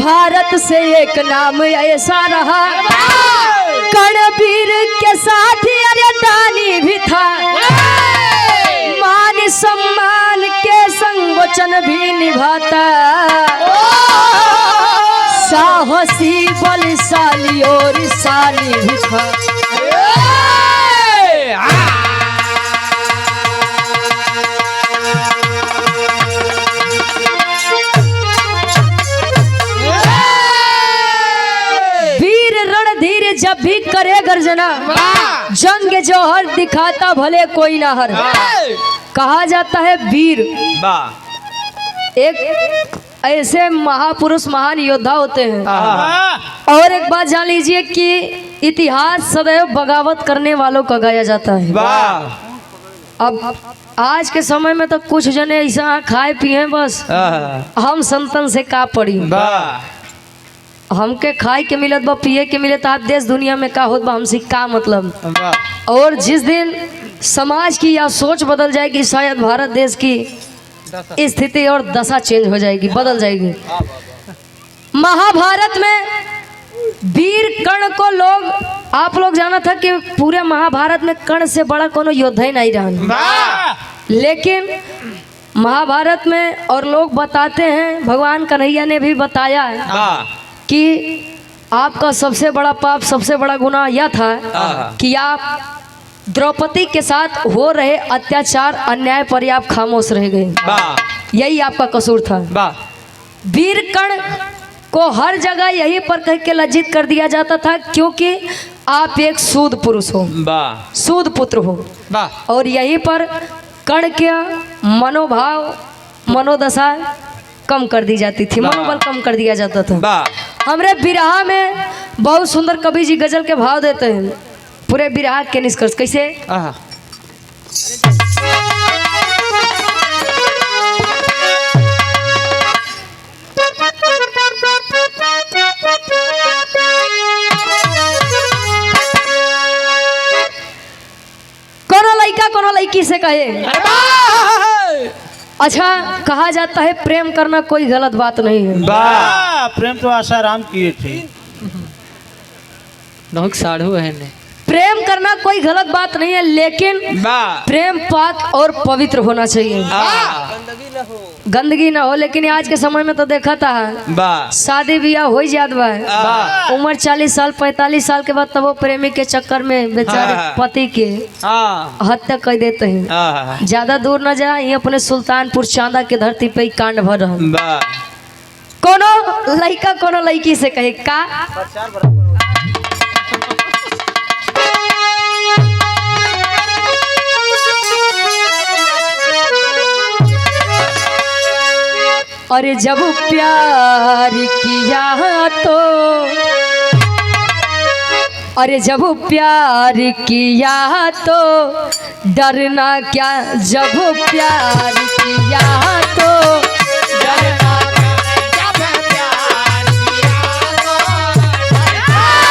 भारत से एक नाम ऐसा रहा, कर्णवीर के साथ अरे दानी भी था, मान सम्मान के संग वचन भी निभाता, साहसी बलशाली और शाली भी था। जब भी करे गर्जना, जंग जौहर दिखाता भले कोई ना हर। कहा जाता है वीर एक ऐसे महापुरुष महान योद्धा होते हैं। और एक बात जान लीजिए कि इतिहास सदैव बगावत करने वालों का गाया जाता है। अब आज के समय में तो कुछ जने ऐसा खाए पिए बस हम संतन से का पड़ी, हमके खाए के मिलत बा पिए के मिलत, आप देश दुनिया में का होत बा हमसे का मतलब। और जिस दिन समाज की या सोच बदल जाएगी, शायद भारत देश की स्थिति और दशा चेंज हो जाएगी, बदल जाएगी। महाभारत में वीर कर्ण को आप लोग जाना था कि पूरे महाभारत में कर्ण से बड़ा कोनो योद्धा ही नहीं रहा। लेकिन महाभारत में और लोग बताते हैं, भगवान कन्हैया ने भी बताया है कि आपका सबसे बड़ा पाप, सबसे बड़ा गुनाह यह था कि आप द्रौपदी के साथ हो रहे अत्याचार अन्याय पर आप खामोश रह गए। यही आपका कसूर था। वीर कर्ण को हर जगह यही पर कह के लज्जित कर दिया जाता था, क्योंकि आप एक सूद पुरुष हो, सूद पुत्र हो। और यही पर कर्ण के मनोभाव मनोदशा कम कर दी जाती थी, मनोबल कम कर दिया जाता था। हमरे बिरहा में बहुत सुंदर कवि जी गजल के भाव देते हैं, पूरे बिरहा के निष्कर्ष कैसे। कोनो लड़का कोनो लड़की से कहे, अच्छा कहा जाता है प्रेम करना कोई गलत बात नहीं है। प्रेम तो आसाराम किए थे, साढ़ू है ने। प्रेम करना कोई गलत बात नहीं है, लेकिन प्रेम पाक और पवित्र होना चाहिए, गंदगी ना हो। लेकिन आज के समय में तो देखा था शादी ब्याह हो जात बा, उम्र 40 साल 45 साल के बाद तब वो प्रेमी के चक्कर में बेचारे पति के हत्या कर देते हैं। ज्यादा दूर न जा, ये अपने सुल्तानपुर चांदा के धरती पे कांड भर रहा। कोनो लड़का कोनो लड़की से कहे का, अरे जब प्यार किया तो, अरे जब प्यार किया तो डरना क्या, जब प्यार किया तो डरना क्या, जब प्यार किया तो डरना, जब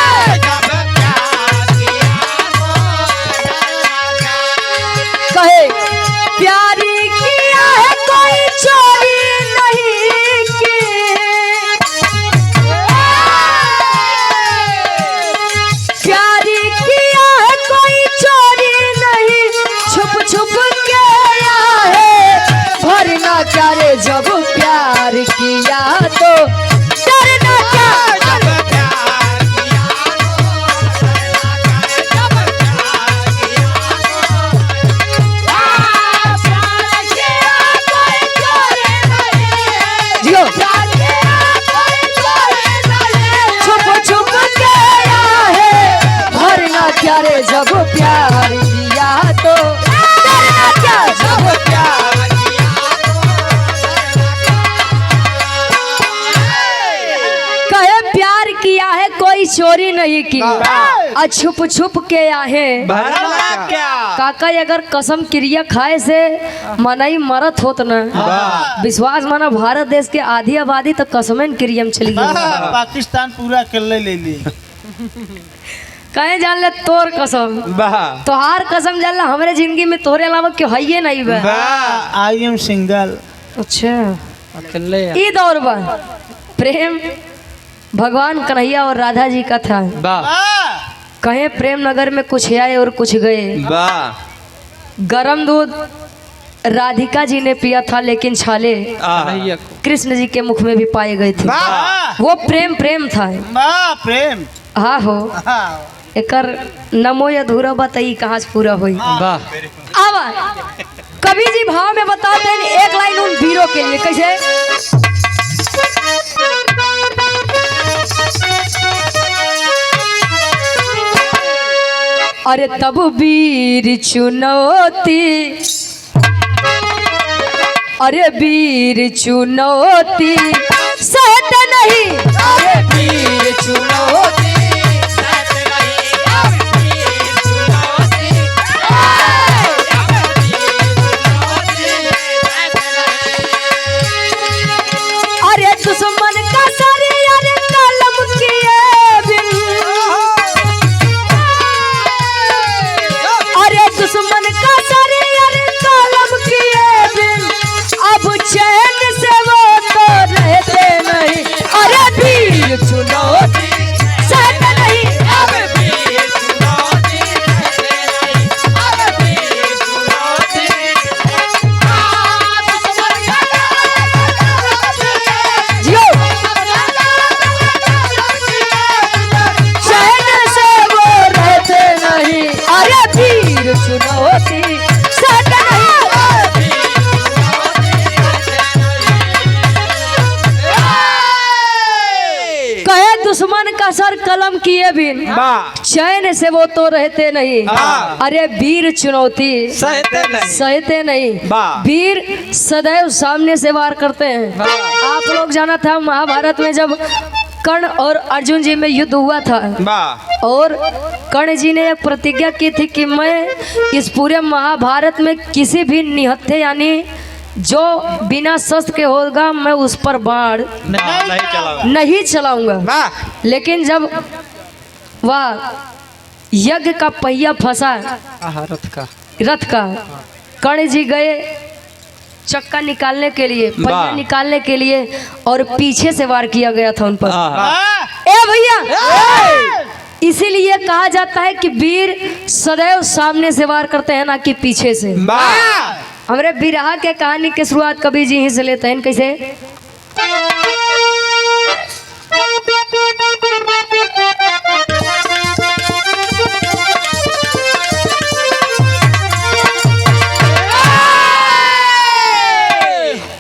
प्यार किया तो डरना क्या। कहे प्यार किया है कोई चोरी नहीं की, प्यार किया है कोई चोरी नहीं, छुप छुप के आया है भरना क्या रे, जब प्यार किया तो डरना क्या, जब प्यार किया तो डरना क्या, जब प्यार किया जियो छुप छुप के आया है भरना क्या रे, जब प्यार किया तो डरना क्या, जब प्यार किया तो कहे प्यार किया है कोई चोरी नहीं की, और छुप छुप के आहे काका। अगर कसम क्रिया खाए से मनाई मरत होत ना, विश्वास माना भारत देश के आधी आबादी तो कसमें क्रिया में चली गई। पाकिस्तान पूरा ले ली कहे जान ले तोर कसम, तोहार कसम जान ले, हमारे जिंदगी में तोरे अलावा क्यों है ये नहीं बा। I am single. अच्छा ई दौर बा प्रेम भगवान कन्हैया और राधा जी का था। वाह कहे प्रेम नगर में कुछ आए और कुछ गए। वाह गरम दूध राधिका जी ने पिया था, लेकिन छाले आहा। कृष्ण जी के मुख में भी पाए गए थे। वाह वो प्रेम प्रेम था। वाह प्रेम हाँ हो, हाँ। एकर नमो अधूरा बताई कहाँ से पूरा हुई। वाह अब कवि जी भाव में बताते हैं एक लाइन उन वीरों के लिए कैसे। अरे तब वीर चुनौती, अरे वीर चुनौती सहत नहीं, अरे वीर चुनौती अरे दुश्मन का सारे अरे कलम किए बिन, अरे दुश्मन का सारे अरे कलम किए बिन, अब चैन से वो तो रहते नहीं, अरे वीर चुनौती सहते नहीं, अब वीर चुनौती सहते नहीं, अब वीर चुनौती जियो चैन से वो रहते नहीं, अरे वीर चुनौती सहते नहीं। कहे दुश्मन का सर कलम किए बिन, वाह चैन से वो तो रहते नहीं, हाँ। अरे वीर चुनौती सहते नहीं सहते नहीं, वाह। वीर सदैव सामने से वार करते हैं। वाह। आप लोग जाना था महाभारत में जब कर्ण और अर्जुन जी में युद्ध हुआ था, वाह और कर्ण जी ने एक प्रतिज्ञा की थी कि मैं इस पूरे महाभारत में किसी भी निहत्थे यानी जो बिना शस्त्र के होगा मैं उस पर बाण नहीं चलाओ नहीं चलाऊंगा। वाह लेकिन जब वह यज्ञ का पहिया फंसा रथ का, कर्ण जी गए चक्का निकालने के लिए, पहिया वाह। निकालने के लिए, और पीछे से वार किया गया था उन पर। आहा। ए भैया, इसीलिए कहा जाता है कि वीर सदैव सामने से वार करते हैं ना कि पीछे से। वाह हमरे बिरहा के कहानी की शुरुआत कवि जी ही से लेते हैं कैसे।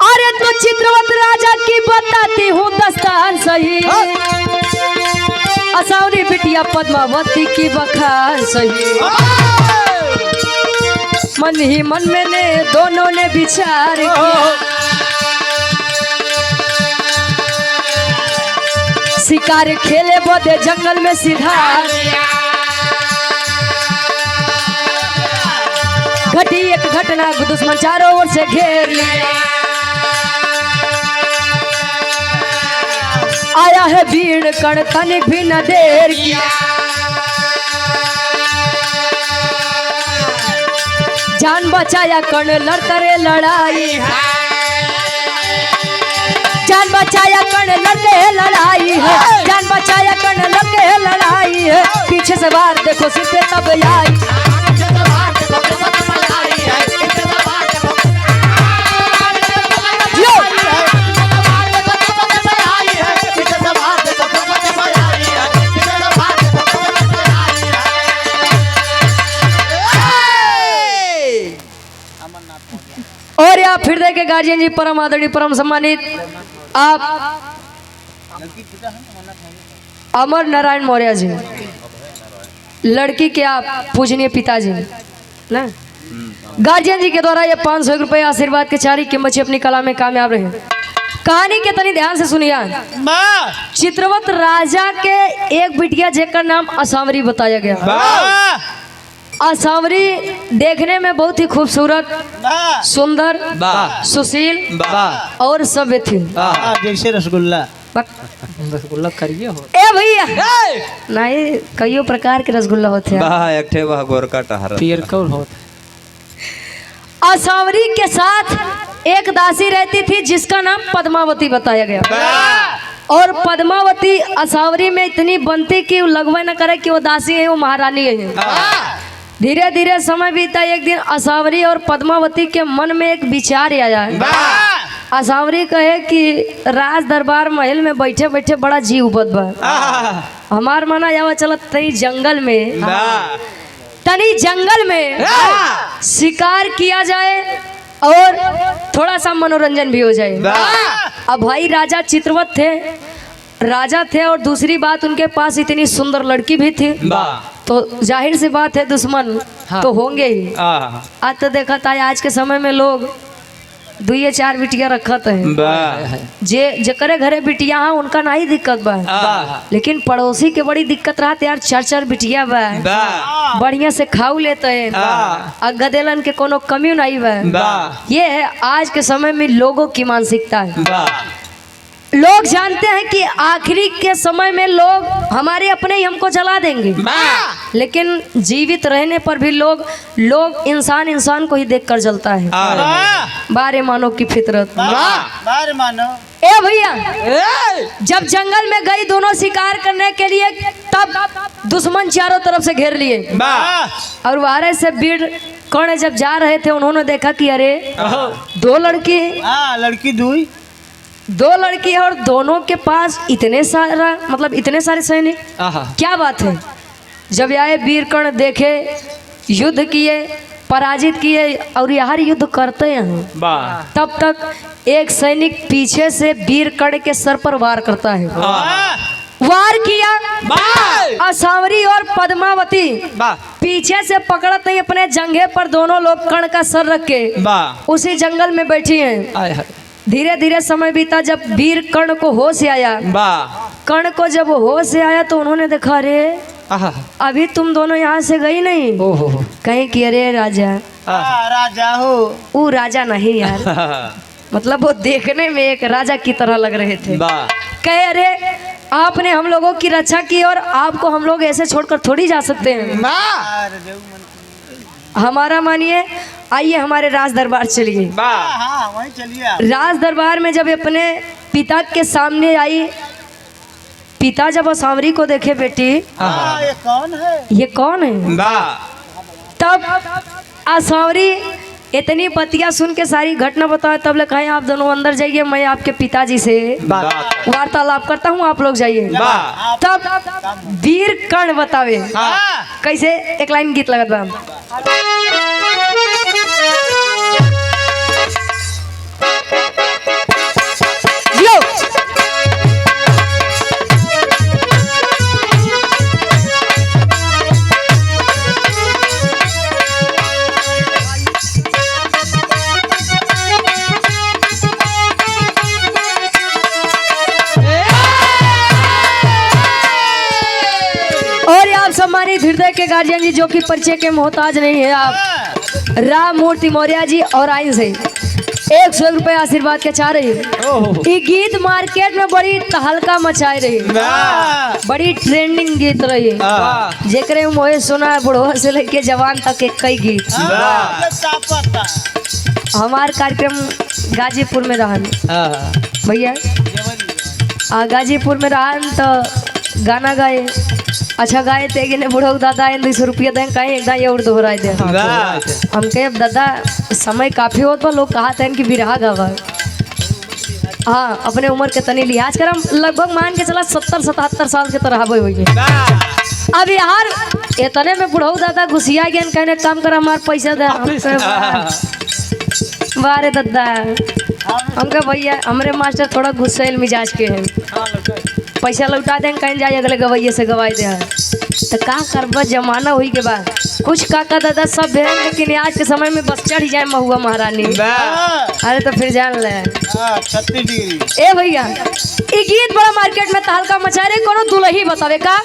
अरे तो चित्रवत राजा की बताती हूँ दस्तान सही, असौरी बिटिया पद्मावती की बखान सही। मन ही मन में ने दोनों ने विचार किया, शिकार खेले बोधे जंगल में सिधार। घटी एक घटना दुश्मन चारों ओर से घेर लिया, आया है भीड़ कण तनिक भी न देर किया। जान बचाया कर्ण लड़ते लड़ाई, जान बचाया कर्ण लड़ते लड़ाई है, जान बचाया कर्ण लड़ते लड़ाई है। पीछे से वार देखो सीधे तब आई, और या फिर देखे गार्जियन जी परम आदरणीय परम सम्मानित आप अमर नारायण मौर्य जी, लड़की के आप पूजनीय पिताजी ना। गार्जियन जी के द्वारा ये 500 रुपये आशीर्वाद के चारी के बच्चे अपनी कला में कामयाब रहे। कहानी के तनी ध्यान से सुनिए। चित्रवत राजा के एक बिटिया जेकर नाम असावरी बताया गया। असावरी देखने में बहुत ही खूबसूरत, सुंदर, सुशील और सभ्य थी, जैसे रसगुल्ला। रसगुल्ला करिए हो ए भैया नहीं, कईयों प्रकार के रसगुल्ला होते हैं। वाह एक ठे वाह गोरका टहरा पियर कौन होता। असावरी के साथ एक दासी रहती थी जिसका नाम पद्मावती बताया गया। और पद्मावती असावरी में इतनी बनती कि वो लगवा न करे कि वो दासी है, वो महारानी है। धीरे धीरे समय बीता। एक दिन असावरी और पद्मावती के मन में एक विचार आया। असावरी कहे कि राज दरबार महल में बैठे बैठे बड़ा जी उबत बा, हमार मना जावा चलत तनी जंगल में, तनी जंगल में शिकार किया जाए और थोड़ा सा मनोरंजन भी हो जाए। अब भाई राजा चित्रवत थे, राजा थे, और दूसरी बात उनके पास इतनी सुंदर लड़की भी थी, तो जाहिर सी बात है दुश्मन तो होंगे ही। आज तो देखा था आज के समय में लोग 2-4 बिटिया रखत है, जे करे घरे बिटिया हाँ उनका नहीं दिक्कत बा, लेकिन पड़ोसी के बड़ी दिक्कत रहते यार, 4-4 बिटिया बा, बढ़िया से खाऊ लेते हैं, गदेलन के कोनो कमी नहीं बा। ये है आज के समय में लोगों की मानसिकता है। लोग जानते हैं कि आखिरी के समय में लोग हमारे अपने ही हमको जला देंगे, लेकिन जीवित रहने पर भी लोग इंसान को ही देखकर जलता है। बारे मानो की फितरत, बारे मानो। ए भैया, जब जंगल में गई दोनों शिकार करने के लिए, तब दुश्मन चारों तरफ से घेर लिए, और वारे से बीड़ कर्ण जब जा रहे थे, उन्होंने देखा कि अरे 2 लड़की, लड़की दो लड़की है और दोनों के पास इतने सारे सैनिक, क्या बात है। जब आए वीर कर्ण देखे, युद्ध किए, पराजित किए, और यार युद्ध करते हैं, तब तक एक सैनिक पीछे से वीर कर्ण के सर पर वार करता है। वार किया, असावरी और पद्मावती पीछे से पकड़त नहीं, अपने जंघे पर दोनों लोग कर्ण का सर रख के उसी जंगल में बैठी हैं। धीरे धीरे समय बीता। जब वीर कर्ण को होश आया, कर्ण को जब होश आया तो उन्होंने देखा, अरे अभी तुम दोनों यहाँ से गई नहीं, कहीं कि अरे राजा, राजा हो, वो राजा नहीं यार, मतलब वो देखने में एक राजा की तरह लग रहे थे। कहे अरे आपने हम लोगों की रक्षा की और आपको हम लोग ऐसे छोड़कर थोड़ी जा सकते हैं, हमारा मानिए, आइए हमारे राज दरबार चलिए। वहीं चलिए। राज दरबार में जब अपने पिता के सामने आई, पिता जब असावरी को देखे, बेटी ये कौन है, ये कौन है, तब असावरी इतनी बतिया सुन के सारी घटना बताए, तब ले कहे आप दोनों अंदर जाइए, मैं आपके पिताजी से वार्तालाप करता हूँ, आप लोग जाइए। तब वीर कर्ण बतावे कैसे, एक लाइन गीत लगत बा। सम्मानित हृदय के गार्जियन जी, जो कि परिचय के मोहताज नहीं है, आप राम मूर्ति मौर्य जी और आइन से 100 रुपए आशीर्वाद के चाह रही। ये गीत मार्केट में बड़ी तहलका मचाए रही, बड़ी ट्रेंडिंग गीत रही, जेकरे मोहे सुना है बुढ़वा से लेके जवान तक एक कई गीत। हमार कार्यक्रम गाजीपुर में रहन भैया, गाजीपुर में रहन तो गाना गाए, अच्छा गाए तेगे ने बुढ़ो दादा 200 रुपया दें, कहीं एक दाई और दोहराए दे। हम कहे दादा समय काफी होत बा, लोग कहा थे कि बिरहा गावा, हाँ अपने उम्र के तनी लिहाज करम, लगभग मान के चला 70-77 साल के तरह हुई। अब यार इतने में बुढ़ो दादा घुसिया गया, कहने काम कर हमार पैसा दे। बारे दादा हमके भैया हमरे मास्टर थोड़ा गुस्सेल मिजाज के हैं, पैसा लौटा दें, कहीं जाए अगले गवैये से गवाई दे, तो का करबा, जमाना हुई के बाद कुछ काका दादा सब है, लेकिन आज के समय में बस चढ़ जाए महुआ महारानी। अरे तो फिर जान ले 36 डिग्री। ए भैया ये गीत बड़ा मार्केट में तहलका मचा रहे, कोनो दुल्ही बतावे का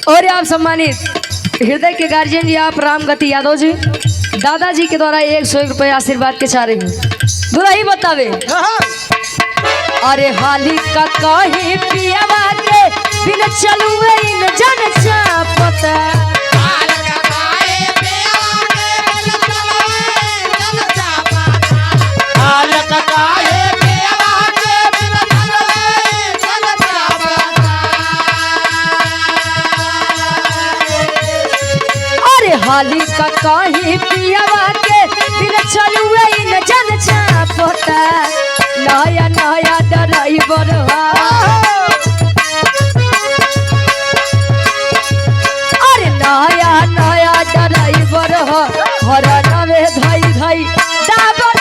और आप सम्मानित हृदय के गार्जियन जी, आप रामगति यादव जी, दादाजी के द्वारा 100 रुपए आशीर्वाद के चाह रही हैं। दुल्ही बतावे, अरे हाली का कहीं पियावा के बिन चलुए इन जन चापता अरे हाली का कहीं पियावा के बिन चलुए इन जन चापता नया नया ड्राइवर अरे नया नया ड्राइवर हर नवे धाई धाई डाबर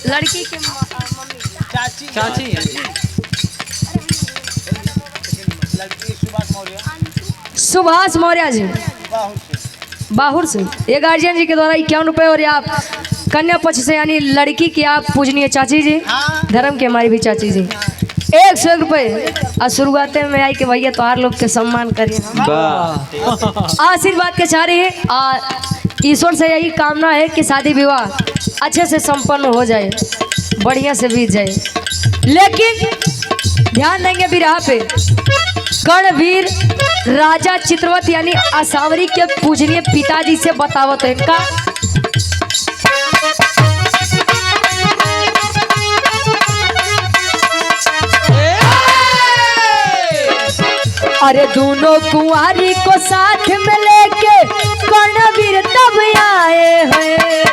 लड़की के चाची चाची लड़की सुभाष मौर्य सुभाष मौर्य जी बाहुर से ये गार्जियन जी के द्वारा 51 रुपए और आप कन्या पक्ष से यानी लड़की की आप पूजनीय चाची जी धर्म के हमारी भी चाची जी 100 रुपए और शुरुआत में आई कि भैया तोहार लोग के सम्मान करिए आशीर्वाद के चाह रही है और ईश्वर से यही कामना है कि शादी विवाह अच्छे से संपन्न हो जाए बढ़िया से बीत जाए लेकिन ध्यान देंगे बिरहा पे कर्णवीर राजा चित्रवत यानी असावरी के पूजनीय पिताजी से बतावत है का अरे दोनों कुंवारी को साथ में लेके कर्णवीर तब आए हैं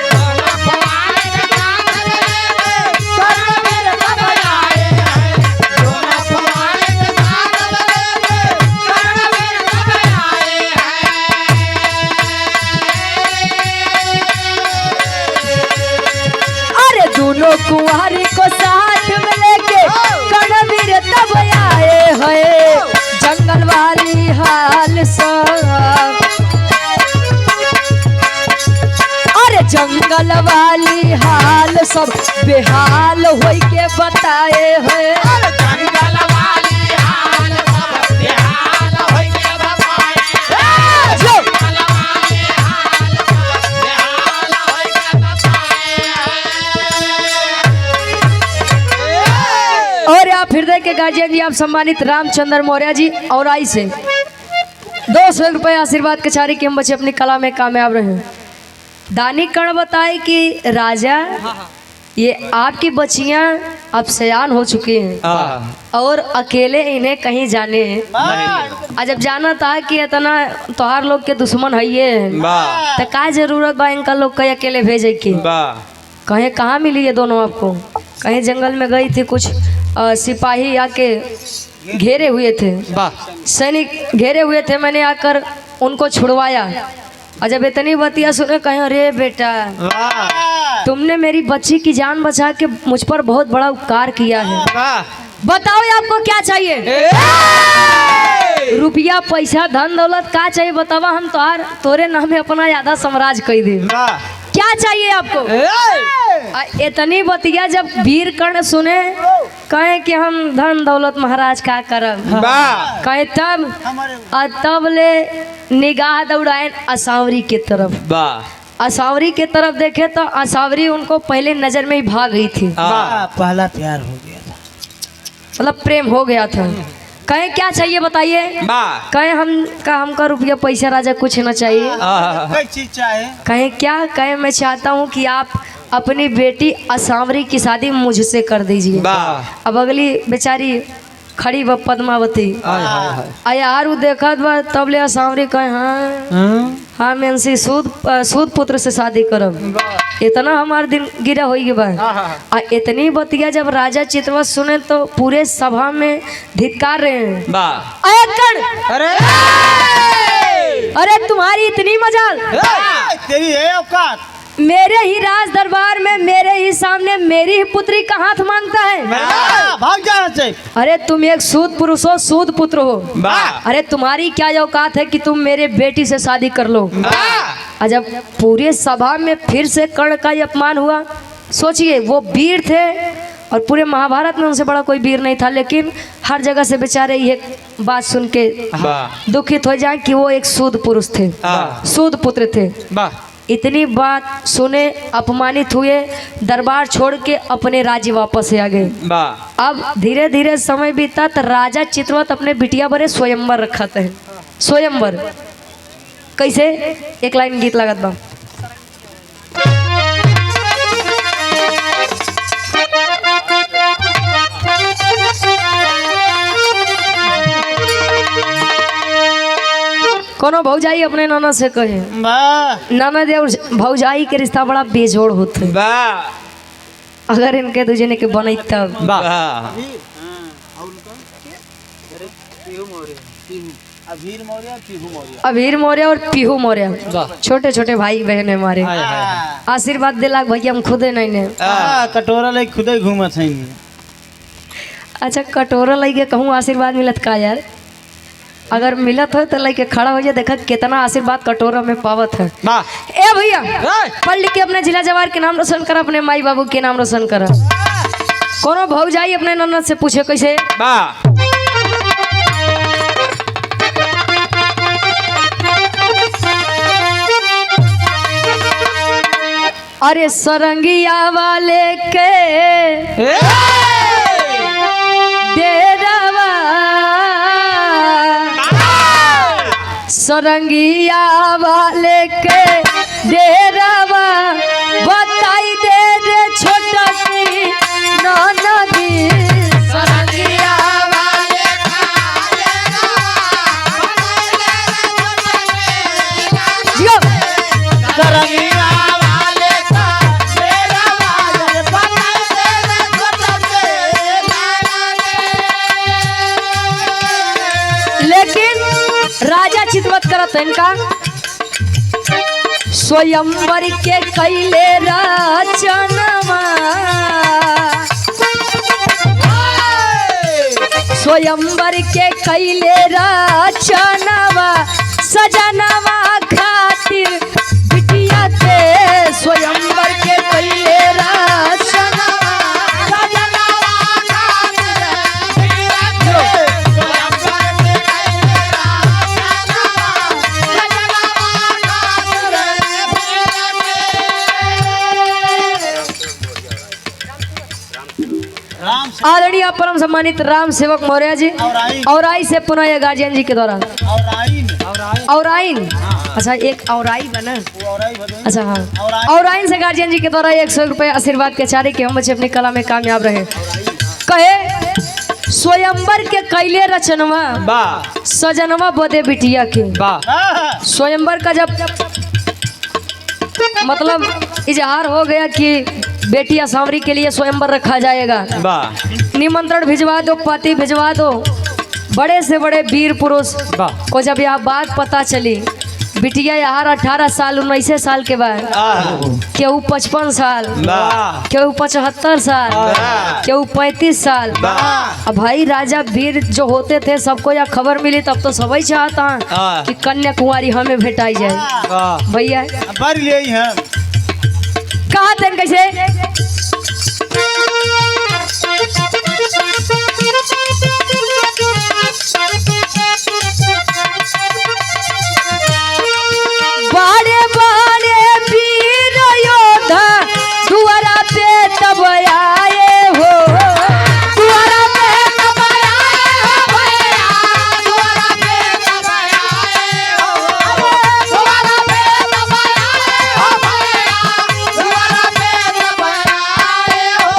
दोनों कुंवारी को साथ में लेके कर्णवीर तब आए हैं जंगल वाली हाल सब अरे जंगल वाली हाल सब बेहाल होई के बताए हैं जंगल वाली हाल सब बेहाल होई के बताए और आप हृदय के गार्जियन जी आप सम्मानित रामचंद्र मौर्य जी और आई से 200 रुपए आशीर्वाद के चारी कि हम बच्चे अपनी कला में कामयाब रहे दानी कर्ण बताए कि राजा ये आपकी बच्चियां अब सयान हो चुकी हैं और अकेले इन्हें कहीं जाने हैं और जब जाना था कि इतना तोहार लोग के दुश्मन है ये तो का जरूरत बा इनका लोग कहीं अकेले भेजे की कहीं कहाँ मिली है दोनों आपको कहीं जंगल में गई थी कुछ सिपाही आके घेरे हुए थे सैनिक घेरे हुए थे मैंने आकर उनको छुड़वाया और जब इतनी बतिया सुने कहीं अरे बेटा तुमने मेरी बच्ची की जान बचा के मुझ पर बहुत बड़ा उपकार किया है बताओ आपको क्या चाहिए रुपया पैसा धन दौलत क्या चाहिए बतावा हम तोरे नाम में अपना आधा साम्राज्य कह दे क्या चाहिए आपको इतनी बतिया जब वीर कर्ण सुने कहे कि हम धन दौलत महाराज का करब कहे तब ले निगाह दौड़ाए असावरी के तरफ असावरी के तरफ देखे तो असावरी उनको पहले नजर में ही भाग गई थी पहला प्यार हो गया था मतलब प्रेम हो गया था कहे क्या चाहिए बताइए कहे हमका रुपया पैसा राजा कुछ न चाहिए कोई चीज चाहे कहे क्या कहे मैं चाहता हूँ कि आप अपनी बेटी असावरी की शादी मुझसे कर दीजिए अब अगली बेचारी खड़ी व पद्मावती यार वो देखा तब ले असावरी कहे हाँ मैं इनसे सूद पुत्र से शादी करब इतना हमारे दिन गिरा हो गया इतनी बतिया जब राजा चित्रवत सुने तो पूरे सभा में धिक्कार रहे हैं अरे तुम्हारी इतनी मजाल तेरी है औकात मेरे ही राज दरबार में मेरे ही सामने मेरी ही पुत्री का हाथ मांगता है भाग जाना चाहिए अरे तुम एक सूद पुरुष हो सूद पुत्र हो अरे तुम्हारी क्या औकात है कि तुम मेरे बेटी से शादी कर लो और जब पूरे सभा में फिर से कर्ण का ये अपमान हुआ सोचिए वो वीर थे और पूरे महाभारत में उनसे बड़ा कोई वीर नहीं था लेकिन हर जगह से बेचारे ये बात सुन के वाह दुखित हो जाए कि वो एक सूद पुरुष थे, हाँ। सूद पुत्र थे। वाह इतनी बात सुने अपमानित हुए, दरबार छोड़ के अपने राज्य वापस आ गए। वाह अब धीरे धीरे समय बीता तो राजा चित्रवत अपने बिटिया बरे स्वयंवर रखा थे। स्वयंवर कैसे, एक लाइन गीत लागत बा। कोनो भौजाई अपने नाना से कहे, वाह नाना देव भौजाई के रिश्ता बड़ा बेजोड़ होते, वाह अगर इनके दूजने के बने तब। वाह अभीर मौर्य पीहू मौर्य। अभीर मौर्य और पीहू मौर्य छोटे छोटे भाई बहन है हमारे। आशीर्वाद दिलाक भैया हम खुदे नहीं ने। कटोरा ले खुदे घूमत है। अच्छा कटोरा लेके कहूँ आशीर्वाद मिलत का यार, अगर मिलत हो तो लेके खड़ा हो जाए, देखा कितना आशीर्वाद कटोरा में पावत है। वाह ए भैया पढ़ लिख के अपने जिला जवार के नाम रोशन करा, अपने माई बाबू के नाम रोशन करा। कोनो भौजाई अपने ननद से पूछे कैसे, वाह अरे सरंगिया वाले के डेरावा, सरंगिया वाले के डेरावा बताई दे रे छोटा की ननदी। सरंगिया वाले जियो लेकिन राजा चितवत करत इनका स्वयंवर के कैले रचनवा, स्वयंवर के कैले रचनवा सजनवा खातिर बिटिया के, स्वयंवर के कैले रचनवा आदरणीय परम सम्मानित राम सेवक मौर्य जी और आई से पुनः ये गार्जियन जी के द्वारा और आइन, अच्छा एक और आई बना, अच्छा हाँ और आइन से गार्जियन जी के द्वारा 100 रुपये आशीर्वाद के चारे कि हम बच्चे अपनी कला में कामयाब रहे। कहे स्वयंवर के कैले रचनवा वाह सजनवा बदे बिटिया के। वाह स्वयंवर का जब मतलब इजहार हो गया कि बेटिया सांवरी के लिए स्वयंवर रखा जाएगा, वाह निमंत्रण भिजवा दो, पति भिजवा दो, बड़े से बड़े वीर पुरुष वाह को जब यह बात पता चली, बिटिया यार 18 साल 19 साल के बाद, केहू 55 साल, वाह केहू 75 साल, केहू 35 साल। अब भाई राजा वीर जो होते थे सबको यह खबर मिली तब तो सभी चाहता कि कन्याकुमारी हमें भेटाई जाए। वाह भैया बर ले हम कहा थे कैसे, बड़े बड़े वीर योद्धा दुआरा पे तब आए हो, दुआरा पे तब आए हो भैया, दुआरा पे तब आए हो, दुआरा पे तब आए हो भैया, दुआरा पे तब आए हो।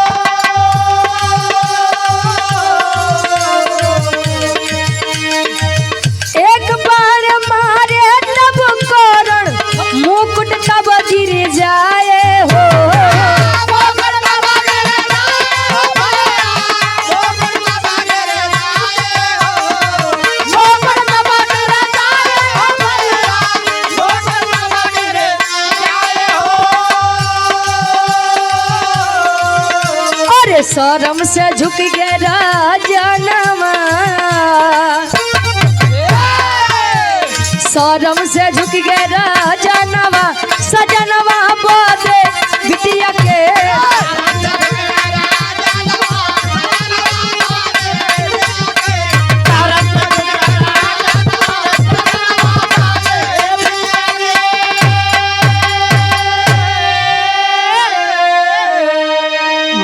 एक बार मारे तब करण मुकुट तब गिर जाए हो, अरे शर्म से झुक गया राजनमा, शर्म से झुक गया राजनवा सजनवा बोले बिटिया के,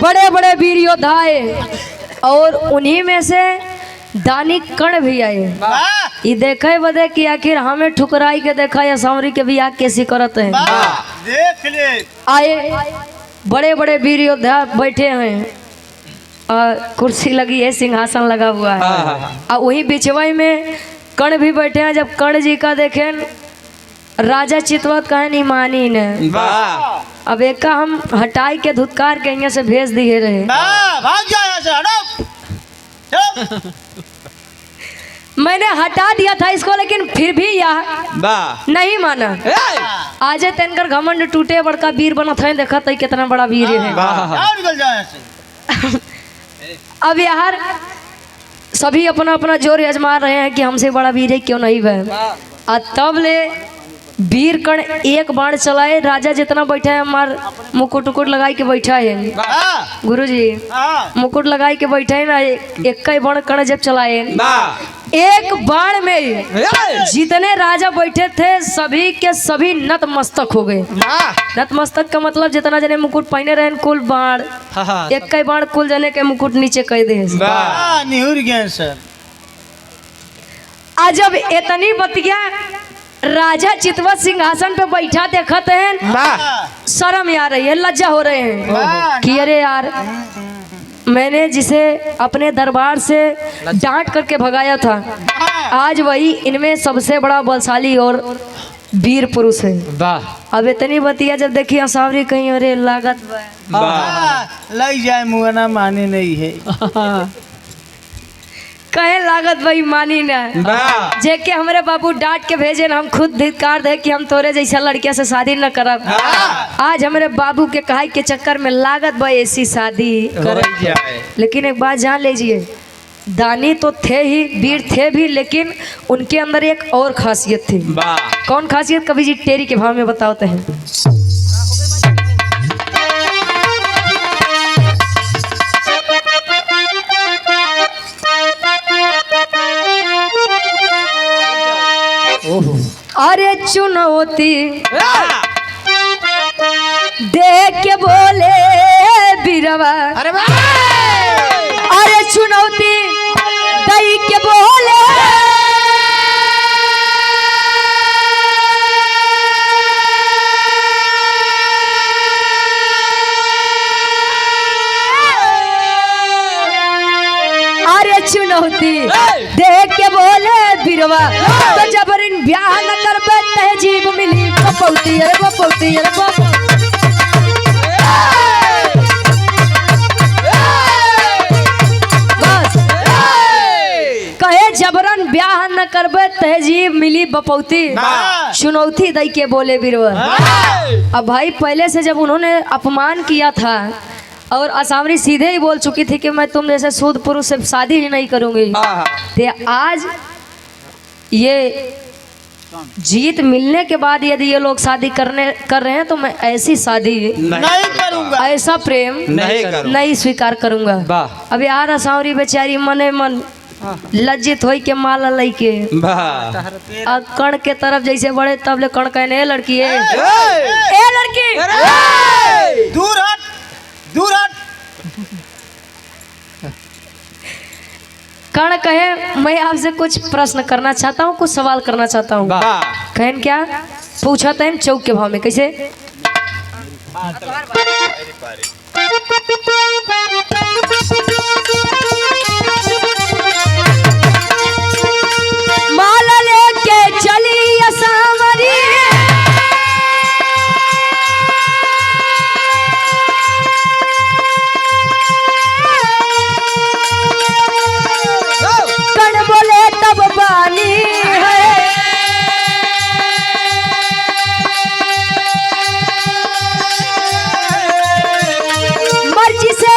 बड़े बड़े वीर योद्धा आए और उन्हीं में से दानी कर्ण भी आए। वाह ये देखे बदे कि आखिर हमें ठुकराई के देखा या सावरी के भी आग कैसी करत है। वाह देख ले आए बड़े बड़े वीर योद्धा बैठे हैं और कुर्सी लगी है, सिंहासन लगा हुआ है और वही बिचवाई में कर्ण भी बैठे हैं। जब कर्ण जी का देखें राजा चितवत कहे नहीं मानी ने, अब एक का हम हटाई के धुतकार के यहाँ से भेज दिए रहे। वाह भाग जा यहाँ से हटो चलो। मैंने हटा दिया था इसको, लेकिन फिर भी यह नहीं माना। आज तेनकर घमंड टूटे, बड़का वीर बना था, देखा था कितना बड़ा वीर है। जाओ निकल जाओ यहाँ से। अब यार सभी अपना अपना जोर आजमा रहे हैं कि हमसे बड़ा वीर है क्यों नहीं वह। और तब ले वीर कर्ण एक बाण चलाए, राजा जितना बैठा है हमार मुकुट उकुट लगाई के बैठा है वाह गुरुजी, हाँ मुकुट लगाई के बैठा है ना, एक ही बाण कर्ण जब चलाए एक बाण में जितने राजा बैठे थे सभी के सभी नतमस्तक हो गए। नतमस्तक का मतलब जितना जने मुकुट पहने रहे कुल बाण, एक ही बाण कुल जने के मुकुट नीचे कह दे। वाह निहुर गए सर। आज जब इतनी बतिया राजा चितवत सिंहासन पे बैठा देखते हैं, शर्म आ रही है, लज्जा हो रहे हैं कि अरे यार मैंने जिसे अपने दरबार से डांट करके भगाया था, आज वही इनमें सबसे बड़ा बलशाली और वीर पुरुष है। अब इतनी बतिया जब देखी असावरी कहीं अरे लागत लग जाए मुआना माने नहीं है। कहे लागत भाई मानी ना, जेके हमारे बाबू डांट के भेजे ना, हम खुद धिक्कार दे कि हम तोरे जैसा लड़किया से शादी न करब। आज हमारे बाबू के कहाई के चक्कर में लागत भाई ऐसी शादी कर। लेकिन एक बात जान लीजिए, दानी तो थे ही, वीर थे भी, लेकिन उनके अंदर एक और खासियत थी। कौन खासियत कवि जी टेरी के भाव में बताते हैं। अरे चुनौती देख के बोले बीरवा, अरे चुनौती दई के बोले अरे चुनौती देख के बोले बीरवा, तो जबरन ब्याह न करबे तहजीब मिली बपौती, अरे बपौती, अरे बपौती। बस कहे जबरन ब्याह न करबे तहजीब मिली बपौती, चुनौती दई के बोले बीरवा। अब भाई पहले से जब उन्होंने अपमान किया था और असावरी सीधे ही बोल चुकी थी कि मैं तुम जैसे शुद्ध पुरुष से शादी ही नहीं करूंगी, तो आज ये जीत मिलने के बाद यदि ये लोग शादी कर रहे हैं तो मैं ऐसी शादी नहीं करूंगा, ऐसा प्रेम नहीं स्वीकार करूंगा। अब यार असावरी बेचारी मने मन लज्जित होई के माला लई के कण के तरफ जैसे बढ़े तब ले कण कहने लड़की है, ए लड़की दूर हट दूर हट। कर्ण कहे मैं आपसे कुछ प्रश्न करना चाहता हूँ, कुछ सवाल करना चाहता हूँ। कहन क्या पूछा था चौक के भाव में कैसे। माला लेके चली असावरी, कर्ण बोले तब बानी है, मर्जी से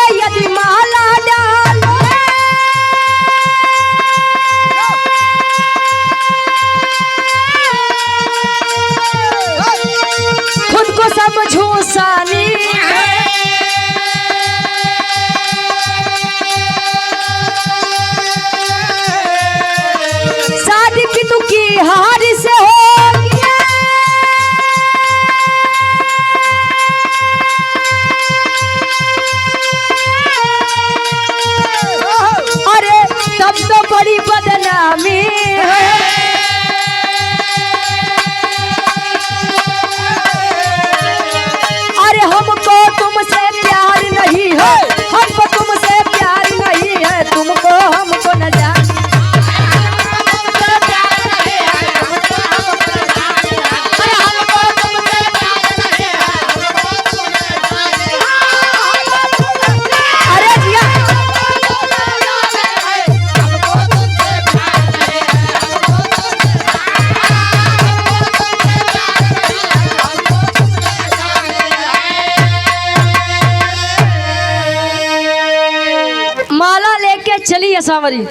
चली असावरी।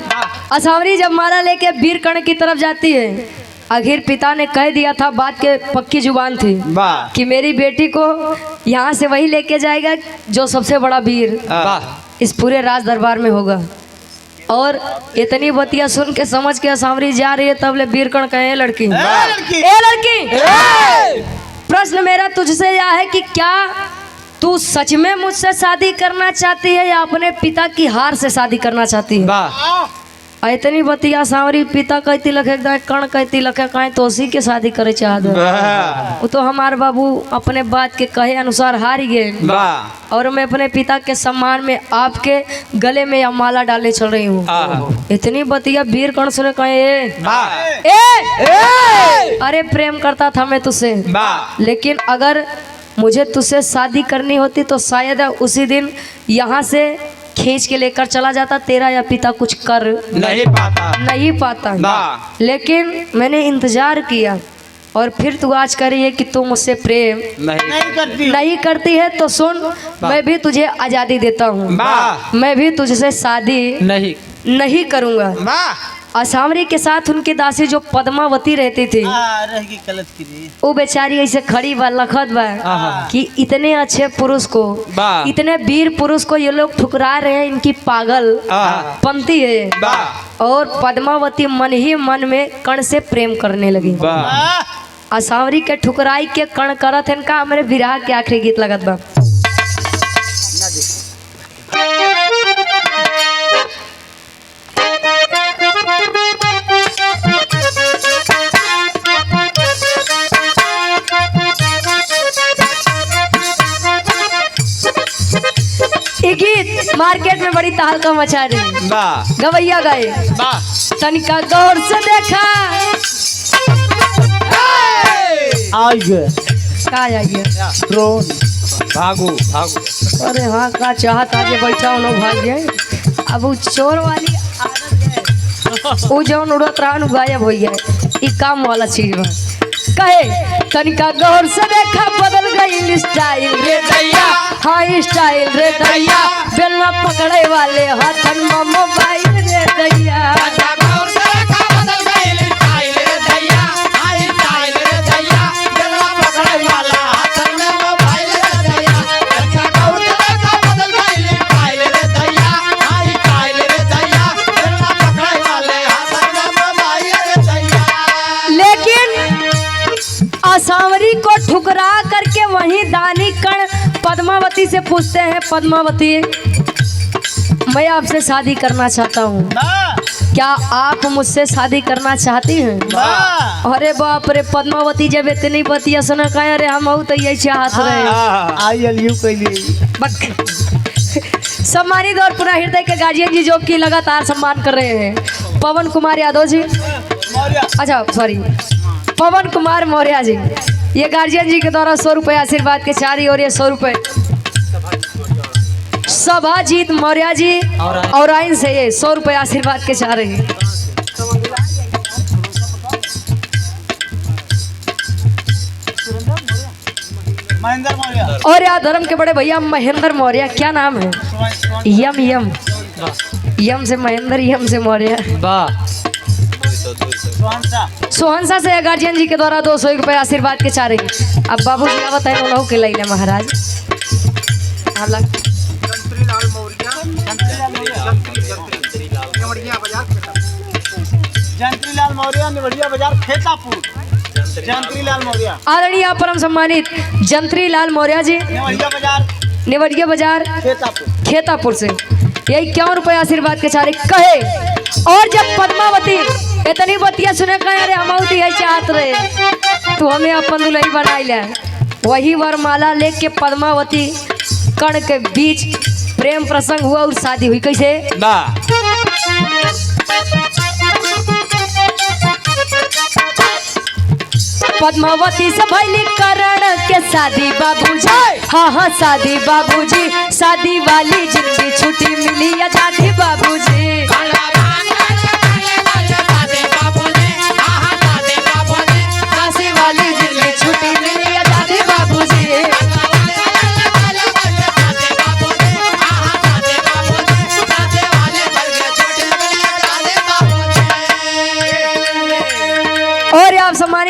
असावरी जब माला लेके वीरकर्ण की तरफ जाती है, आखिर पिता ने कह दिया था, बात के पक्की जुबान थी वाह कि मेरी बेटी को यहाँ से वही लेके जाएगा जो सबसे बड़ा वीर वाह इस पूरे राज दरबार में होगा। और इतनी बतिया सुन के समझ के असावरी जा रही है, तब ले वीरकर्ण कहे, लड़की लड़की ए लड़की, प्रश्न मेरा तुझसे यह है कि क्या तू सच में मुझसे शादी करना चाहती है या अपने पिता की हार से शादी करना चाहती है? वाह इतनी बतिया सावरी पिता कहती लखे, कर्ण कहती लखे, कहे तो उसी के शादी करे चाहत वाह वो तो हमारे बाबू अपने बात के कहे अनुसार हार गए वाह और मैं अपने पिता के सम्मान में आपके गले में यह माला डालने चल रही हूँ। इतनी बतिया वीरकर्ण सुने, कहे अरे प्रेम करता था मैं तुझसे, वाह लेकिन अगर मुझे तुझसे शादी करनी होती तो शायद उसी दिन यहाँ से खींच के लेकर चला जाता, तेरा या पिता कुछ कर नहीं पाता। वाह लेकिन मैंने इंतजार किया और फिर तू आज कह रही है कि तू मुझसे प्रेम नहीं करती है, तो सुन, मैं भी तुझे आज़ादी देता हूँ, वाह मैं भी तुझसे शादी नहीं करूँगा। वाह असावरी के साथ उनकी दासी जो पद्मावती रहती थी, वो बेचारी ऐसे खड़ी बा लखत बा कि इतने अच्छे पुरुष को, वाह। इतने वीर पुरुष को ये लोग ठुकरा रहे हैं, इनकी पागल पंथी है। वाह और पद्मावती मन ही मन में कर्ण से प्रेम करने लगी। वाह असावरी के ठुकराई के कर्ण करत है का हमारे विराह के आखिरी गीत लगत बा। ये गीत मार्केट में बड़ी तहलका मचा रही। वाह गवैया गए, वाह तनिका गौर से देखा का आइए भागो भागो अरे हाँ का चाहत आगे बैठा उन्हों भाग गए। अब वो चोर वाली आदत है, वो जौन उड़त रहा गायब हो गया। ये काम वाला चीज बा। कहे तनिका गौर से देखा बदल गई स्टाइल रे दैया, हाँ स्टाइल रे दैया, बेलना पकड़े वाले हाथन में मोबाइल रे दैया। असावरी को ठुकरा करके वहीं दानी कर्ण पद्मावती से पूछते हैं, पद्मावती मैं आपसे शादी करना चाहता हूँ, क्या आप मुझसे शादी करना चाहती हैं? अरे बाप रे, पद्मावती जब इतनी बतिया सुना कहे अरे हम तो यही चाहत रहे। सम्मानित और पूरा हृदय के गार्जियन जी जो कि लगातार सम्मान कर रहे हैं, पवन कुमार यादव जी, अच्छा सॉरी पवन कुमार मौर्य जी, ये गार्जियन जी के द्वारा 100 रुपये आशीर्वाद के चारी और ये 100 रुपये सभाजीत मौर्य जी और आइन से ये 100 रुपये आशीर्वाद के चाह रहे हैं। और यहाँ धर्म के बड़े भैया महेंद्र मौर्य, क्या नाम है? यम यम यम से महेंद्र, यम से मौर्य। सोहनसा से गार्जियन जी के द्वारा 200 रुपये आशीर्वाद के चारे। अब बाबू जी आवत है उन्हों के लैले महाराज। जंत्रीलाल मौर्य, निवड़िया बाजार, खेतापुर। जंत्रीलाल मौर्य, आदरणीय परम सम्मानित जंत्रीलाल मौर्य जी, निवड़िया बाजार, खेतापुर से यही 51 रुपये आशीर्वाद के चारे। कहे और जब पद्मावती इतनी बतिया सुने कहे अरे हम चाहत रहे तो हमें अपन दुल्हन बनाई ले, वही वरमाला लेके पद्मावती कर्ण के बीच प्रेम प्रसंग हुआ और शादी हुई। कैसे? पद्मावती से भैली कर्ण के शादी बाबूजी, हाँ हाँ शादी बाबूजी, शादी वाली जिंदगी छुट्टी मिली आजादी बाबूजी।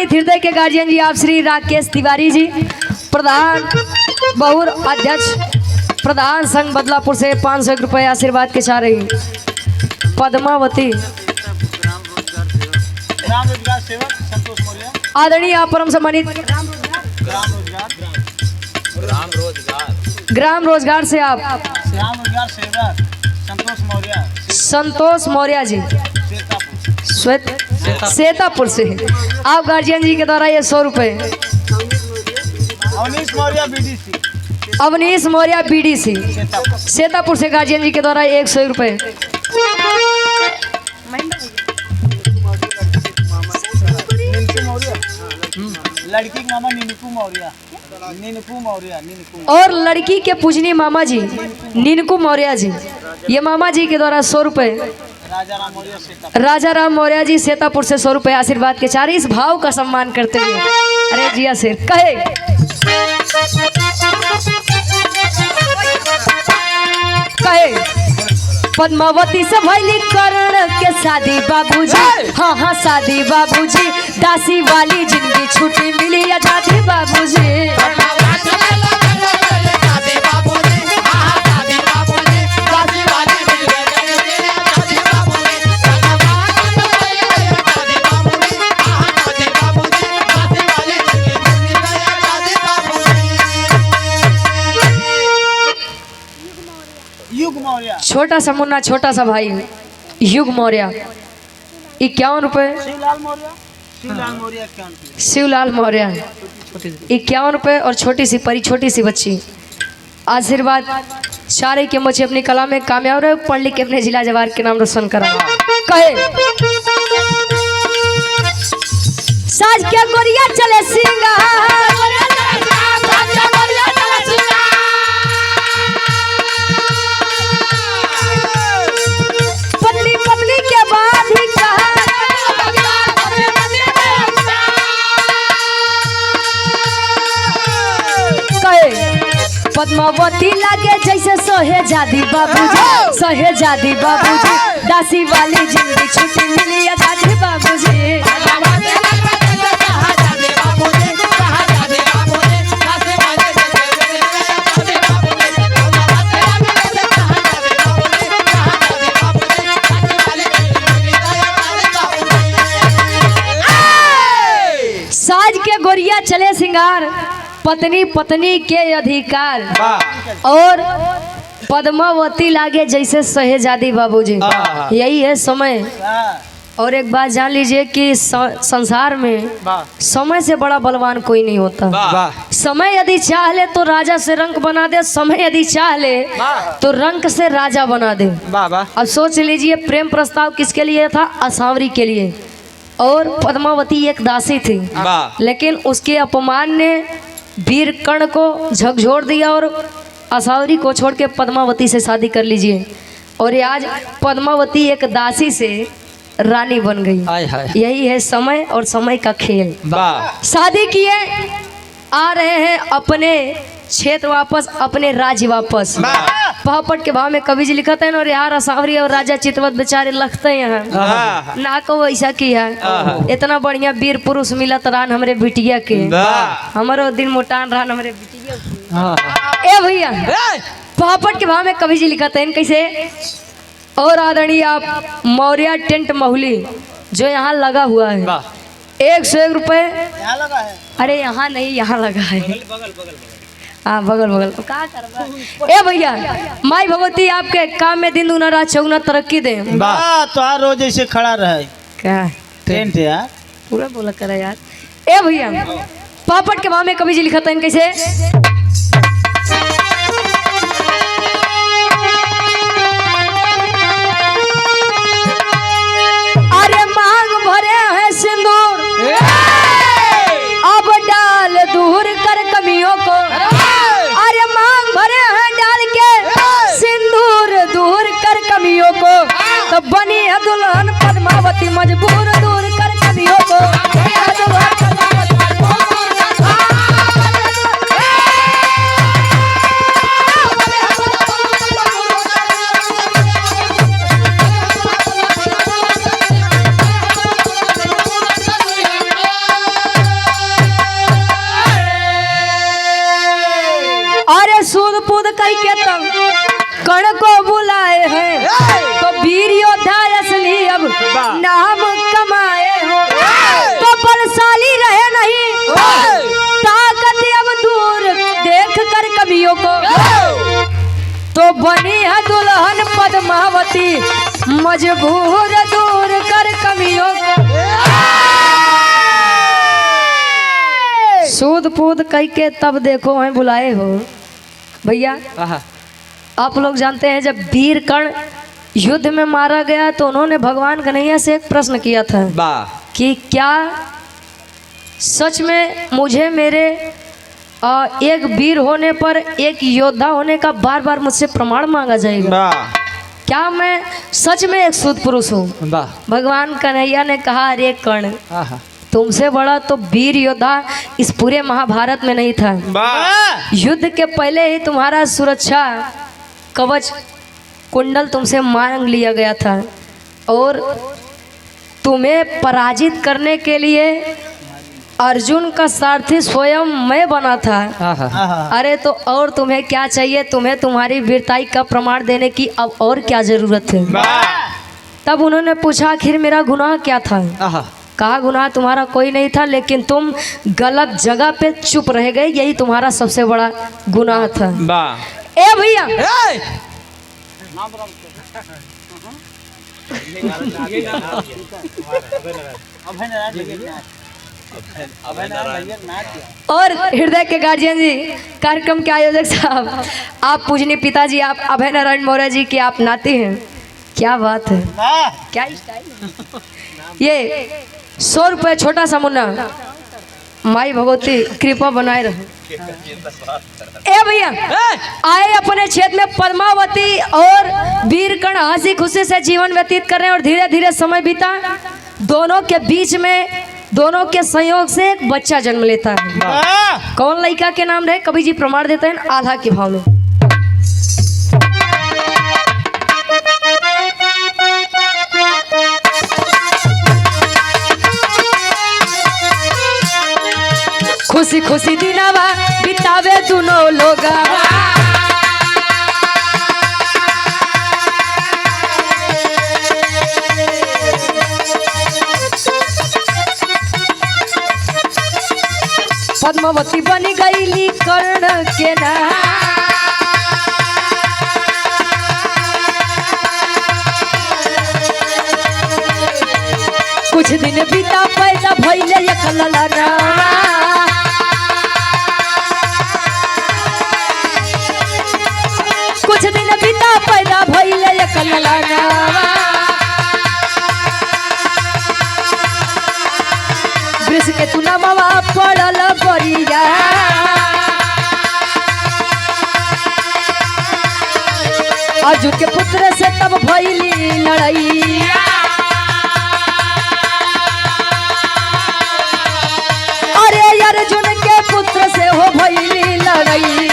सम्मानित हृदय के गार्जियन जी आप श्री राकेश तिवारी जी, प्रधान बहुर अध्यक्ष प्रधान संघ बदलापुर से 500 रुपये आशीर्वाद के चाह रही पद्मावती ग्राम रोजगार सेवक संतोष मौर्य। आदरणीय आप परम सम्मानित ग्राम रोजगार से आप ग्राम रोजगार सेवक संतोष मौर्य जी सीतापुर। सेतापुर से आप गार्जियन जी के द्वारा ये 100 रुपये अवनीश मौर्य बीडीसी अवनीश मौर्य बीडीसी सीतापुर। सेतापुर से गार्जियन जी के द्वारा 100 रुपये निनकू मौर्य लड़की के मामा निनकू मौर्य और लड़की के पूजनी मामा जी निनकू मौर्य जी, ये मामा जी के द्वारा 100 रुपये राजा राम मौर्य जी सेतापुर से 100 रुपये आशीर्वाद के चार इस भाव का सम्मान करते हुए अरे जिया से कहे पद्मावती से भैली कर्ण के शादी बाबूजी, हाँ शादी बाबूजी, दासी वाली जिंदगी छुट्टी मिली आजादी बाबूजी। छोटा सा मुन्ना छोटा सा भाई युग मौर्य 51 रुपये, शिवलाल मौर्य 51 रुपये और छोटी सी परी छोटी सी बच्ची आशीर्वाद सारे के मुझे अपनी कला में कामयाब रहे, पढ़ लिख के अपने जिला जवार के नाम रोशन करा। कहे साज के गोरिया चले सिंगार पद्मावती लागे जैसे सोहेजादी बाबूजी, सोहेजादी बाबूजी, दासी वाली जिंदगी छुट्टी मिली आजादी बाबूजी। साज के गोरिया चले सिंगार, पत्नी पत्नी के अधिकार, और पद्मावती लागे जैसे सहेजादी बाबूजी। यही है समय। और एक बात जान लीजिए कि संसार में समय से बड़ा बलवान कोई नहीं होता। समय यदि चाह ले तो राजा से रंक बना दे, समय यदि चाह ले तो रंक से राजा बना दे। अब सोच लीजिए प्रेम प्रस्ताव किसके लिए था? असावरी के लिए। और पद्मावती एक दासी थी, लेकिन उसके अपमान ने वीर कर्ण को झकझोर दिया और असावरी को छोड़ के पद्मावती से शादी कर लीजिए। और ये आज पद्मावती एक दासी से रानी बन गई। यही है समय और समय का खेल। शादी किए आ रहे हैं अपने क्षेत्र वापस, अपने राज्य वापस। पहापट के भाव में कवि जी लिखते हैं और यार असावरी और राजा चितवत बेचारे लगते हैं ना को ऐसा की है। इतना बढ़िया वीर पुरुष मिलत रान हमरे बिटिया के, हमारो दिन मोटान रान हमरे बिटिया। ए भैया पहापट के भाव में कवि जी लिखते हैं कैसे? और आदरणीय आप मौर्य टेंट महुली जो यहाँ लगा हुआ है 101 रुपये। अरे यहाँ नहीं, यहाँ लगा है। हाँ बगल बगल का करबा। ए भैया माई भगवती आपके काम में दिन दुना रात चौगुना तरक्की दे। तो रोज ऐसे खड़ा रहे क्या टेंट यार पूरा बोला करे यार। ए भैया पापड़ के भाव में कवि जी लिखते हैं कैसे? अरे मांग भरे है सिंदूर अब डाल दूर कर कमियों को, अरे मांग भरे हैं डाल के सिंदूर दूर कर कमियों को, तो बनी है दुल्हन पद्मावती मजबूर दूर कर कमियों को। अब कर्ण को बुलाए हैं, तो वीर योद्धा असली अब नाम कमाए हो। तो बलशाली रहे नहीं ताकत अब दूर देख कर कवियों को, तो बनी है दुल्हन पद्मावती मजबूर दूर कर कवियों को। सूद पूद कह के तब देखो हैं बुलाए हो। भैया आप लोग जानते हैं जब वीर कर्ण युद्ध में मारा गया तो उन्होंने भगवान कन्हैया से एक प्रश्न किया था कि क्या सच में मुझे मेरे एक वीर होने पर, एक योद्धा होने का बार बार मुझसे प्रमाण मांगा जाएगा? क्या मैं सच में एक सूद पुरुष हूँ? भगवान कन्हैया ने कहा, अरे कर्ण, तुमसे बड़ा तो वीर योद्धा इस पूरे महाभारत में नहीं था। युद्ध के पहले ही तुम्हारा सुरक्षा कवच कुंडल तुमसे मांग लिया गया था और तुम्हें पराजित करने के लिए अर्जुन का सारथी स्वयं मैं बना था। अरे तो और तुम्हें क्या चाहिए? तुम्हें तुम्हारी वीरताई का प्रमाण देने की अब और क्या जरूरत है? तब उन्होंने पूछा, आखिर मेरा गुनाह क्या था? कहा, गुनाह तुम्हारा कोई नहीं था, लेकिन तुम गलत जगह पे चुप रह गए, यही तुम्हारा सबसे बड़ा गुनाह था। ए भैया, और हृदय के गार्जियन जी, कार्यक्रम के आयोजक साहब, आप पूजनीय पिताजी, आप अभय नारायण मौर्य जी की आप नाती हैं। क्या बात है, क्या स्टाइल। ये 100 रुपये छोटा सा मुन्ना, माई भगवती कृपा बनाए रहे। ए भैया, आए अपने क्षेत्र में पद्मावती और वीर कर्ण हंसी खुशी से जीवन व्यतीत कर रहे हैं और धीरे धीरे समय बीता। दोनों के बीच में, दोनों के संयोग से एक बच्चा जन्म लेता है। कौन लड़का के नाम रहे? कवि जी प्रमाण देते हैं आधा के भाव में। खुशी खुशी दिनावा बितावे दोनों लोग, पद्मावती बनी गईली कर्ण के ना। कुछ दिन बीता पैदा भइले एक ललना, कुछ दिन बीता पैदा भइले एक ललना। वृष के तुनावा पड़ल बरिया, अर्जुन के पुत्र से तब भइली लड़ाई। अरे अर्जुन के पुत्र से हो भइली लड़ाई।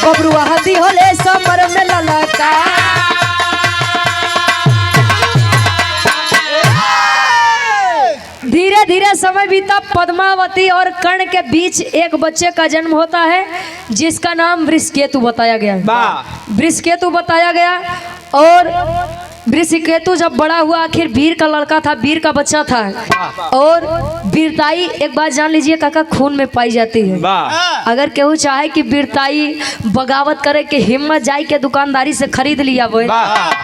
बबरुआ हदी होले समर में ललका, धीरे धीरे समय बीता। पद्मावती और कर्ण के बीच एक बच्चे का जन्म होता है जिसका नाम वृषकेतु बताया गया। वृषकेतु बताया गया और वृषकेतु जब बड़ा हुआ, आखिर वीर का लड़का था, वीर का बच्चा था। और वीरताई एक बात जान लीजिए काका, खून में पाई जाती है। अगर केहू चाहे कि वीरताई बगावत करे के हिम्मत जाए के दुकानदारी से खरीद लिया वो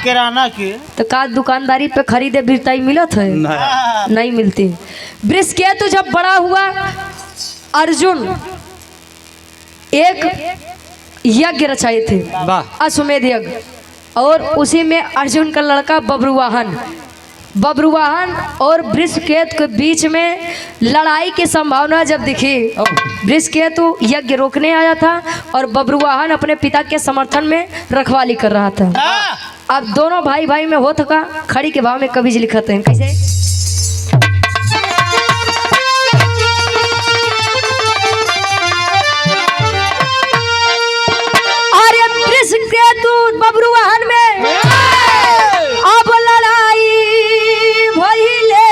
किराना के, तो का दुकानदारी पे खरीदे वीरताई मिलत है? नहीं मिलती। वृषकेतु जब बड़ा हुआ, अर्जुन एक यज्ञ रचाए थे, अश्वमेध यज्ञ, और उसी में अर्जुन का लड़का बब्रुवाहन और वृषकेतु के बीच में लड़ाई की संभावना जब दिखी, वृषकेतु यज्ञ रोकने आया था और बब्रुवाहन अपने पिता के समर्थन में रखवाली कर रहा था। अब दोनों भाई भाई में हो थका, खड़ी के भाव में कवि जी लिखते हैं कैसे? वृषकेतु बब्रुवाहन में अब लड़ाई भइले।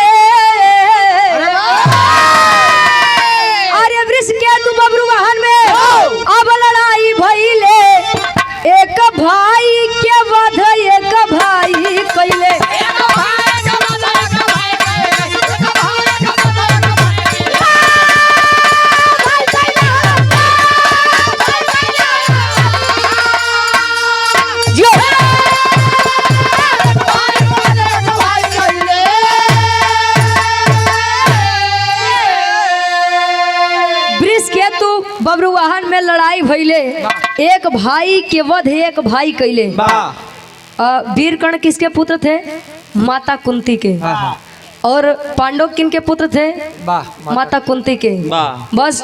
अरे वृषकेतु बब्रुवाहन में लड़ाई भइले, एक भाई के वध एक भाई कैले। वीरकर्ण किसके पुत्र थे? माता कुंती के। और पांडव किन के पुत्र थे? माता कुंती के। बस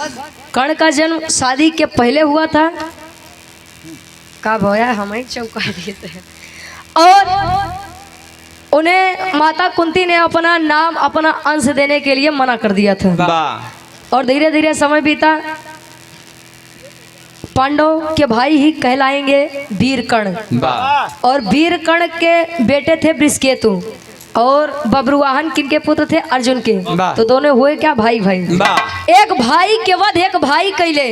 कर्ण का जन्म शादी के पहले हुआ था। का भोया हमें चौंका देते हैं। और उन्हें माता कुंती ने अपना नाम अपना अंश देने के लिए मना कर दिया था। और धीरे धीरे समय बीता, पांडव के भाई ही कहलाएंगे वीरकर्ण। और वीरकर्ण के बेटे थे बृहस्पति और बब्रुवाहन किनके पुत्र थे? अर्जुन के। तो दोनों हुए क्या? भाई भाई। एक भाई के वध एक भाई कैले,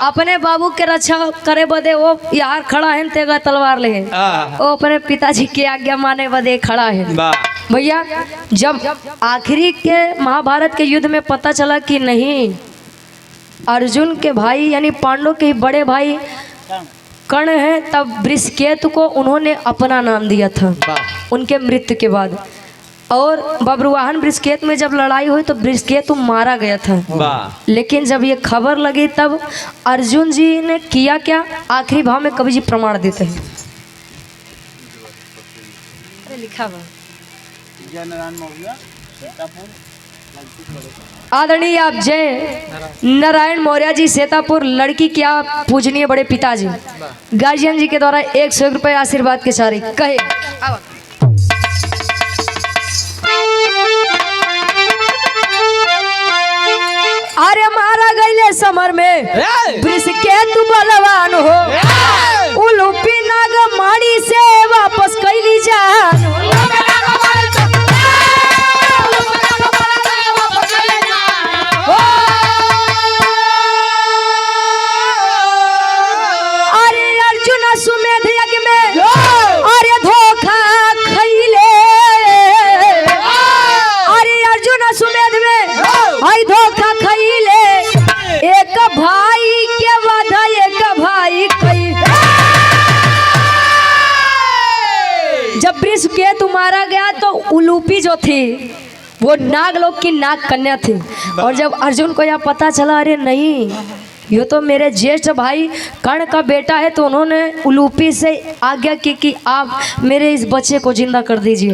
अपने बाबू के रक्षा करे बदे वो यार खड़ा है, तेगा तलवार ले वो अपने पिताजी की आज्ञा माने बदे खड़ा है। भैया जब आखिरी के महाभारत के युद्ध में पता चला कि नहीं, अर्जुन के भाई यानी पांडव के बड़े भाई कर्ण है, तब बृहस्पति को उन्होंने अपना नाम दिया था उनके मृत्यु के बाद। और बब्रुवाहन बृहस्पति में जब लड़ाई हुई तो बृहस्पति मारा गया था। लेकिन जब ये खबर लगी तब अर्जुन जी ने किया क्या? आखिरी भाव में कवि जी प्रमाण देते हैं। लिखा हुआ आदरणीय आप जय नारायण मौर्य जी सीतापुर लड़की क्या पूजनीय बड़े पिताजी गार्जियन जी के द्वारा 101 रुपये आशीर्वाद के सारे कहे। अरे मारा गईले समर में बृहस्पति बलवान हो, उलूपी नाग माड़ी से वापस कैली जान। सुमेध यज्ञ में अरे धोखा खैले, अरे अर्जुन सुमेध में आई धोखा खैले, एक भाई के वध एक भाई कई। जब बृहस्पति मारा गया तो उलूपी जो थी वो नागलोक की नाग कन्या थी। और जब अर्जुन को यह पता चला अरे नहीं ये तो मेरे ज्येष्ठ भाई कर्ण का बेटा है, तो उन्होंने उलूपी से आज्ञा की कि आप मेरे इस बच्चे को जिंदा कर दीजिए।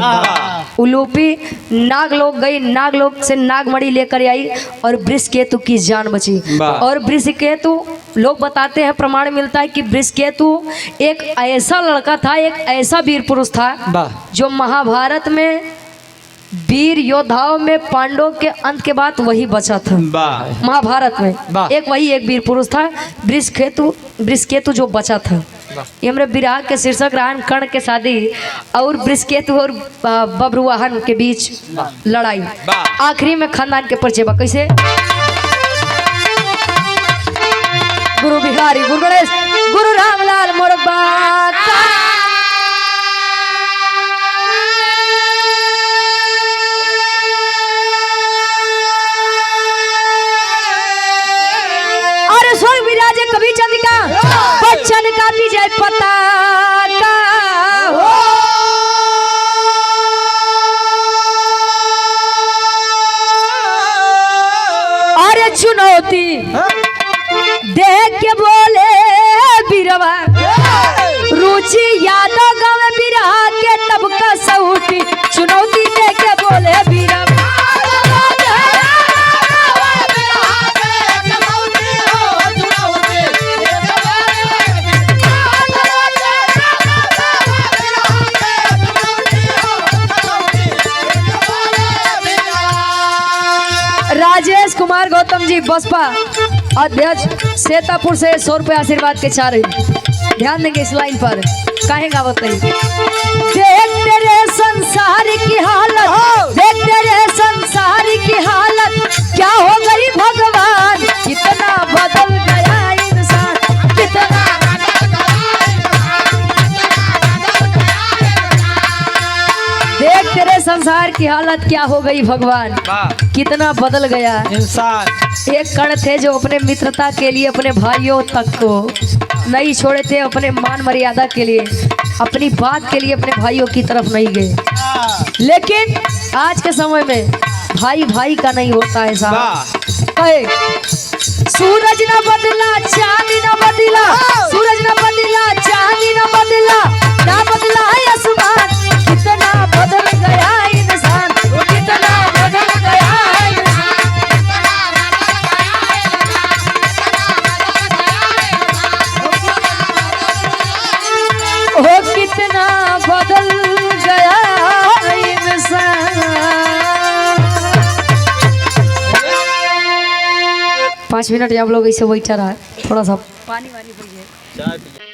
उलूपी नागलोक गई, नागलोक से नागमणि लेकर आई और बृहस्पति की जान बची। और बृहस्पति लोग बताते हैं, प्रमाण मिलता है कि बृहस्पति एक ऐसा लड़का था, एक ऐसा वीर पुरुष था जो महाभारत में वीर योद्धाओं में पांडवों के अंत के बाद वही बचा था। महाभारत में एक वही एक वीर पुरुष था बृहस्पति जो बचा था। ये हमारे विराह के शीर्षक रहा कर्ण के शादी और बृहस्पति और बब्रुवाहन के बीच लड़ाई। आखिरी में खानदान के परिचय बा कैसे? गुरु बिहारी गुरु गणेश गुरु रामलाल मोरबा। कवि चंद्रिका बच्चन का विजय पताका हो। अरे चुनौती देख के बोले बीरवा, रुचि यादव गाँव बिरहा के तब का सऊटी, चुनौती देख के बोले बीरवा। राजेश कुमार गौतम जी बसपा अध्यक्ष सीतापुर से 100 रुपये आशीर्वाद के चार। ध्यान देंगे इस लाइन पर, काहे गावत नहीं। देख तेरे संसार की हालत, देख तेरे संसार की हालत, क्या हो गई भगवान, कितना बदल गया इंसान, कितना देख तेरे संसार की हालत क्या हो गई भगवान, कितना बदल गया इंसान। एक कर्ण थे जो अपने मित्रता के लिए अपने भाइयों तक को नहीं छोड़े थे, अपने मान मर्यादा के लिए, अपनी बात के लिए अपने भाइयों की तरफ नहीं गए। लेकिन आज के समय में भाई भाई का नहीं होता है साहब। सूरज न बदला चांदी न बदला, सूरज न बदला चांदी न बदला, ना बदला है आसमान। कितना बदल गया इंसान, कितना बदल गया इंसान। ओ कितना बदल गया इंसान। 5 मिनट आप लोग ऐसे बैठा रहा, थोड़ा सा पानी वानी पी जाए।